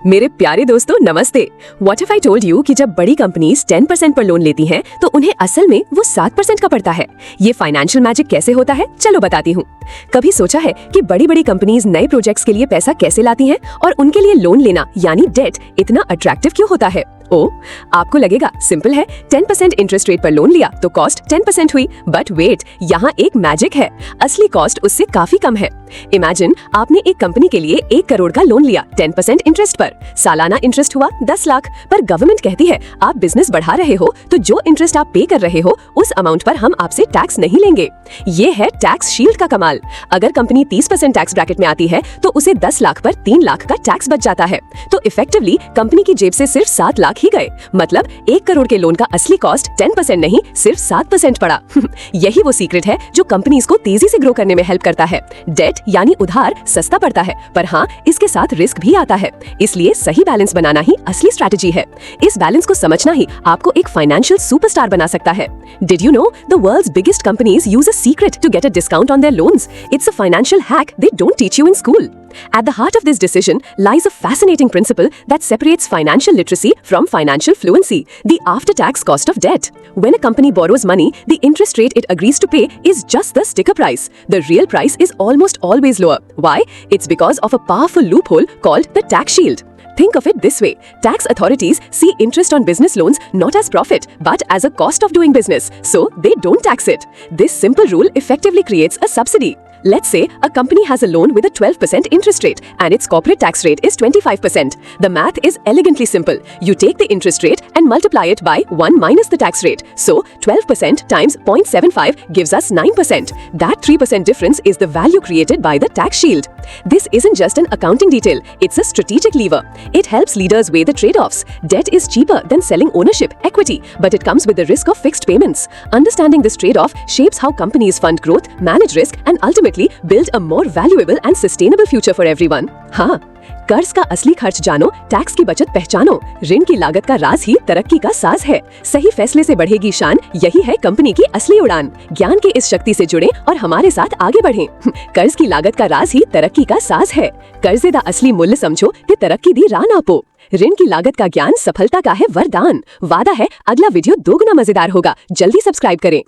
मेरे प्यारे दोस्तों नमस्ते। What if I told you कि जब बड़ी कंपनीज 10% पर लोन लेती हैं तो उन्हें असल में वो 7% का पड़ता है। ये फाइनेंशियल मैजिक कैसे होता है, चलो बताती हूँ। कभी सोचा है कि बड़ी बड़ी कंपनीज नए प्रोजेक्ट्स के लिए पैसा कैसे लाती हैं और उनके लिए लोन लेना यानी डेट इतना अट्रैक्टिव क्यों होता है? ओ, आपको लगेगा सिंपल है, 10% इंटरेस्ट रेट पर लोन लिया तो कॉस्ट 10% हुई। बट वेट, यहाँ एक मैजिक है। असली कॉस्ट उससे काफी कम है। इमेजिन आपने एक कंपनी के लिए 1 करोड़ का लोन लिया 10% इंटरेस्ट पर। सालाना इंटरेस्ट हुआ 10 लाख। पर गवर्नमेंट कहती है आप बिजनेस बढ़ा रहे हो तो जो इंटरेस्ट आप पे कर रहे हो उस अमाउंट पर हम आपसे टैक्स नहीं लेंगे। ये है टैक्स शील्ड का कमाल। अगर कंपनी 30% टैक्स ब्रैकेट में आती है तो उसे 10 लाख पर 3 लाख का टैक्स बच जाता है। तो इफेक्टिवली कंपनी की जेब से सिर्फ 7 लाख ही गए। मतलब 1 करोड़ के लोन का असली कॉस्ट 10% नहीं सिर्फ 7% पड़ा। यही वो सीक्रेट है जो कंपनीज को तेजी से ग्रो करने में हेल्प करता है। डेट यानी उधार सस्ता पड़ता है, पर हाँ इसके साथ रिस्क भी आता है। इसलिए सही बैलेंस बनाना ही असली स्ट्रैटेजी है। इस बैलेंस को समझना ही आपको एक फाइनेंशियल सुपरस्टार बना सकता है। Did you know the world's biggest companies use a secret to get a discount on their loans? It's a financial hack they don't teach you in school. At the heart of this decision lies a fascinating principle that separates financial literacy from financial fluency, the after-tax cost of debt. When a company borrows money, the interest rate it agrees to pay is just the sticker price. The real price is almost always lower. Why? It's because of a powerful loophole called the tax shield. Think of it this way. Tax authorities see interest on business loans not as profit, but as a cost of doing business. So they don't tax it. This simple rule effectively creates a subsidy. Let's say a company has a loan with a 12% interest rate and its corporate tax rate is 25%. The math is elegantly simple. You take the interest rate and multiply it by 1 minus the tax rate. So 12% times 0.75 gives us 9%. That 3% difference is the value created by the tax shield. This isn't just an accounting detail, it's a strategic lever. It helps leaders weigh the trade-offs. Debt is cheaper than selling ownership, equity, but it comes with the risk of fixed payments. Understanding this trade-off shapes how companies fund growth, manage risk, and ultimately build a more valuable and sustainable future for everyone. हाँ, कर्ज का असली खर्च जानो, tax की बचत पहचानो। ऋण की लागत का राज ही तरक्की का साज है। सही फैसले से बढ़ेगी शान, यही है कंपनी की असली उड़ान। ज्ञान की इस शक्ति से जुड़ें और हमारे साथ आगे बढ़ें। कर्ज की लागत का राज ही तरक्की का साज है। कर्जे दा असली मूल्य समझो कि तरक्की दी राह नापो। ऋण की लागत का ज्ञान सफलता का है वरदान। वादा है अगला वीडियो दोगुना मजेदार होगा। जल्दी सब्सक्राइब करें।